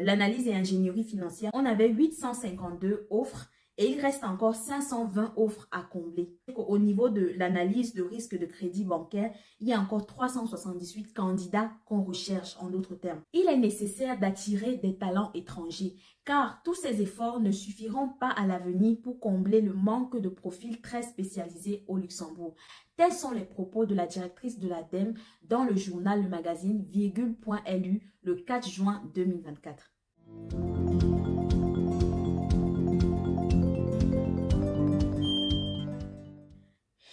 l'analyse et ingénierie financière, on avait 852 offres et il reste encore 520 offres à combler. Au niveau de l'analyse de risque de crédit bancaire, il y a encore 378 candidats qu'on recherche, en d'autres termes. Il est nécessaire d'attirer des talents étrangers car tous ces efforts ne suffiront pas à l'avenir pour combler le manque de profils très spécialisés au Luxembourg. Tels sont les propos de la directrice de l'ADEME dans le journal Le Magazine Virgule.lu le 4 juin 2024.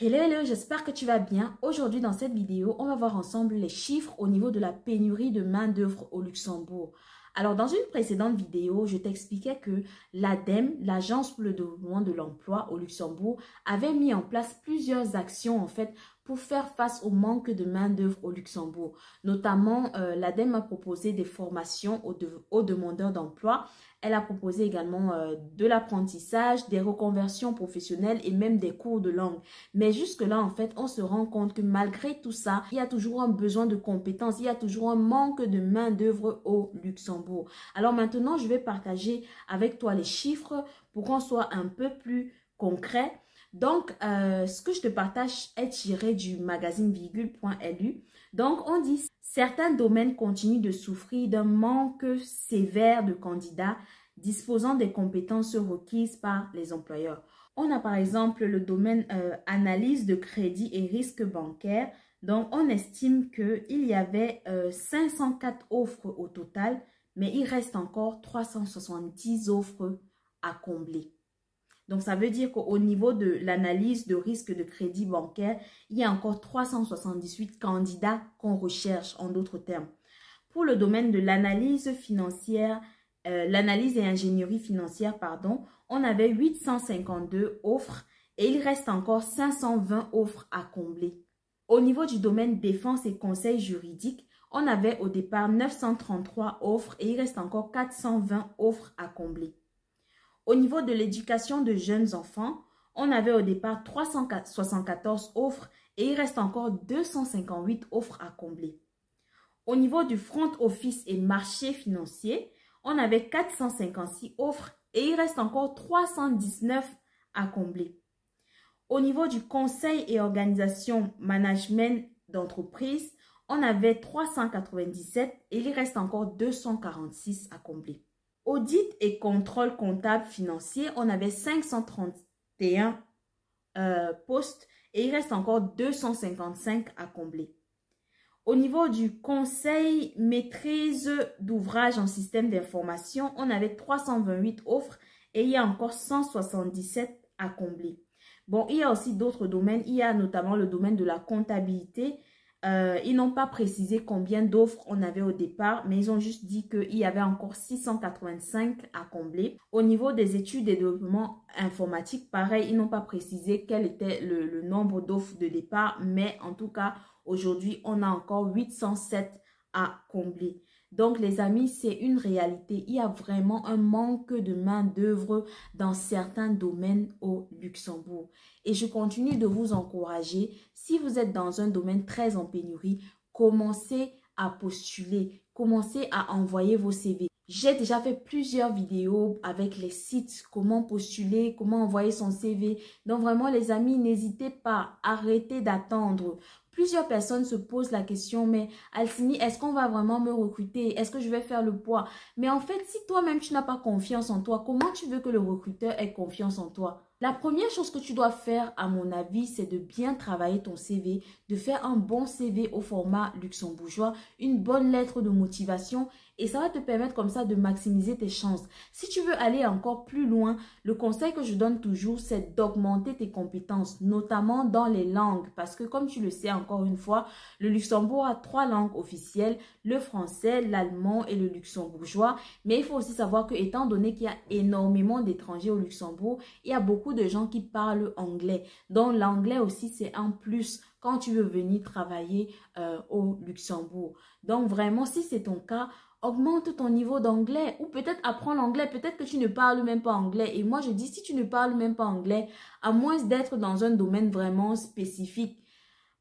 Hello, j'espère que tu vas bien. Aujourd'hui, dans cette vidéo, on va voir ensemble les chiffres au niveau de la pénurie de main-d'œuvre au Luxembourg. Alors, dans une précédente vidéo, je t'expliquais que l'ADEME, l'Agence pour le développement de l'emploi au Luxembourg, avait mis en place plusieurs actions en fait pour faire face au manque de main-d'œuvre au Luxembourg. Notamment, l'ADEME a proposé des formations aux demandeurs d'emploi. Elle a proposé également de l'apprentissage, des reconversions professionnelles et même des cours de langue. Mais jusque-là, en fait, on se rend compte que malgré tout ça, il y a toujours un besoin de compétences, il y a toujours un manque de main-d'œuvre au Luxembourg. Alors maintenant, je vais partager avec toi les chiffres pour qu'on soit un peu plus concret. Donc, ce que je te partage est tiré du magazine Virgule.lu. Donc, on dit certains domaines continuent de souffrir d'un manque sévère de candidats disposant des compétences requises par les employeurs. On a par exemple le domaine analyse de crédit et risque bancaire. Donc, on estime qu'il y avait 504 offres au total, mais il reste encore 370 offres à combler. Donc, ça veut dire qu'au niveau de l'analyse de risque de crédit bancaire, il y a encore 378 candidats qu'on recherche, en d'autres termes. Pour le domaine de l'analyse financière, l'analyse et ingénierie financière, on avait 852 offres et il reste encore 520 offres à combler. Au niveau du domaine défense et conseil juridique, on avait au départ 933 offres et il reste encore 420 offres à combler. Au niveau de l'éducation de jeunes enfants, on avait au départ 374 offres et il reste encore 258 offres à combler. Au niveau du front office et marché financier, on avait 456 offres et il reste encore 319 à combler. Au niveau du conseil et organisation management d'entreprise, on avait 397 et il reste encore 246 à combler. Audit et contrôle comptable financier, on avait 531 postes et il reste encore 255 à combler. Au niveau du conseil maîtrise d'ouvrage en système d'information, on avait 328 offres et il y a encore 177 à combler. Bon, il y a aussi d'autres domaines. Il y a notamment le domaine de la comptabilité. Ils n'ont pas précisé combien d'offres on avait au départ, mais ils ont juste dit qu'il y avait encore 685 à combler. Au niveau des études et développement informatique, pareil, ils n'ont pas précisé quel était le nombre d'offres de départ, mais en tout cas, aujourd'hui, on a encore 807 à combler. Donc, les amis, c'est une réalité. Il y a vraiment un manque de main-d'œuvre dans certains domaines au Luxembourg. Et je continue de vous encourager. Si vous êtes dans un domaine très en pénurie, commencez à postuler, commencez à envoyer vos CV. J'ai déjà fait plusieurs vidéos avec les sites, comment postuler, comment envoyer son CV. Donc vraiment les amis, n'hésitez pas, arrêtez d'attendre. Plusieurs personnes se posent la question, mais Alcini, est-ce qu'on va vraiment me recruter? Est-ce que je vais faire le poids? Mais en fait, si toi-même tu n'as pas confiance en toi, comment tu veux que le recruteur ait confiance en toi? La première chose que tu dois faire, à mon avis, c'est de bien travailler ton CV, de faire un bon CV au format luxembourgeois, une bonne lettre de motivation et ça va te permettre comme ça de maximiser tes chances. Si tu veux aller encore plus loin, le conseil que je donne toujours, c'est d'augmenter tes compétences, notamment dans les langues parce que comme tu le sais encore une fois, le Luxembourg a 3 langues officielles, le français, l'allemand et le luxembourgeois. Mais il faut aussi savoir que étant donné qu'il y a énormément d'étrangers au Luxembourg, il y a beaucoup de gens qui parlent anglais. Donc l'anglais aussi c'est un plus quand tu veux venir travailler au Luxembourg. Donc vraiment si c'est ton cas, augmente ton niveau d'anglais ou peut-être apprends l'anglais. Peut-être que tu ne parles même pas anglais. Et moi je dis si tu ne parles même pas anglais, à moins d'être dans un domaine vraiment spécifique,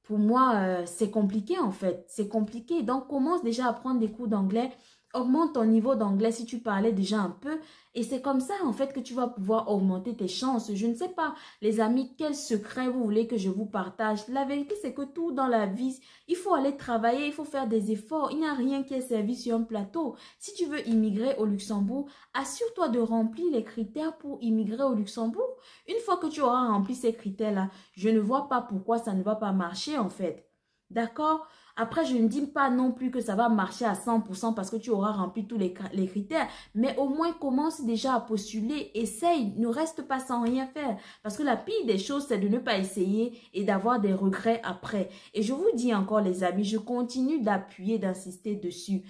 pour moi, c'est compliqué en fait. C'est compliqué. Donc, commence déjà à prendre des cours d'anglais. Augmente ton niveau d'anglais si tu parlais déjà un peu. Et c'est comme ça, en fait, que tu vas pouvoir augmenter tes chances. Je ne sais pas, les amis, quel secret vous voulez que je vous partage. La vérité, c'est que tout dans la vie, il faut aller travailler, il faut faire des efforts. Il n'y a rien qui est servi sur un plateau. Si tu veux immigrer au Luxembourg, assure-toi de remplir les critères pour immigrer au Luxembourg. Une fois que tu auras rempli ces critères-là, je ne vois pas pourquoi ça ne va pas marcher, en fait. D'accord? Après, je ne dis pas non plus que ça va marcher à 100% parce que tu auras rempli tous les critères. Mais au moins, commence déjà à postuler. Essaye, ne reste pas sans rien faire. Parce que la pire des choses, c'est de ne pas essayer et d'avoir des regrets après. Et je vous dis encore, les amis, je continue d'appuyer, d'insister dessus.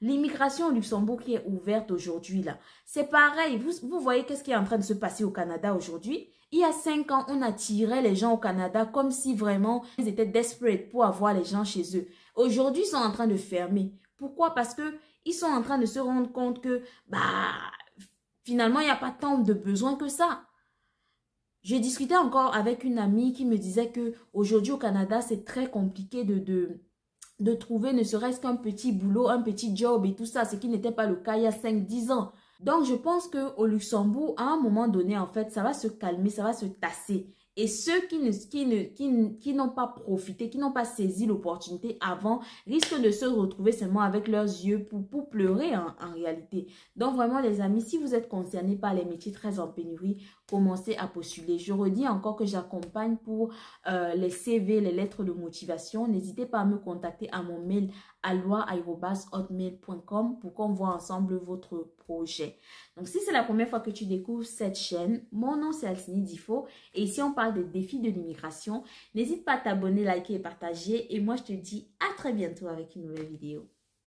L'immigration au Luxembourg qui est ouverte aujourd'hui, là, c'est pareil. Vous voyez qu'est-ce qui est en train de se passer au Canada aujourd'hui? Il y a 5 ans, on attirait les gens au Canada comme si vraiment ils étaient desperate pour avoir les gens chez eux. Aujourd'hui, ils sont en train de fermer. Pourquoi? Parce que ils sont en train de se rendre compte que finalement, il n'y a pas tant de besoin que ça. Je discutais encore avec une amie qui me disait que aujourd'hui au Canada, c'est très compliqué de trouver ne serait-ce qu'un petit boulot, un petit job et tout ça, ce qui n'était pas le cas il y a 5-10 ans. Donc, je pense qu'au Luxembourg, à un moment donné, en fait, ça va se calmer, ça va se tasser. Et ceux qui n'ont pas profité, qui n'ont pas saisi l'opportunité avant, risquent de se retrouver seulement avec leurs yeux pour pleurer en réalité. Donc, vraiment, les amis, si vous êtes concernés par les métiers très en pénurie, commencez à postuler. Je redis encore que j'accompagne pour les CV, les lettres de motivation. N'hésitez pas à me contacter à mon mail alois@hotmail.com pour qu'on voit ensemble votre projet. Donc, si c'est la première fois que tu découvres cette chaîne, mon nom c'est Alcini Difo et ici on parle des défis de l'immigration. N'hésite pas à t'abonner, liker et partager et moi je te dis à très bientôt avec une nouvelle vidéo.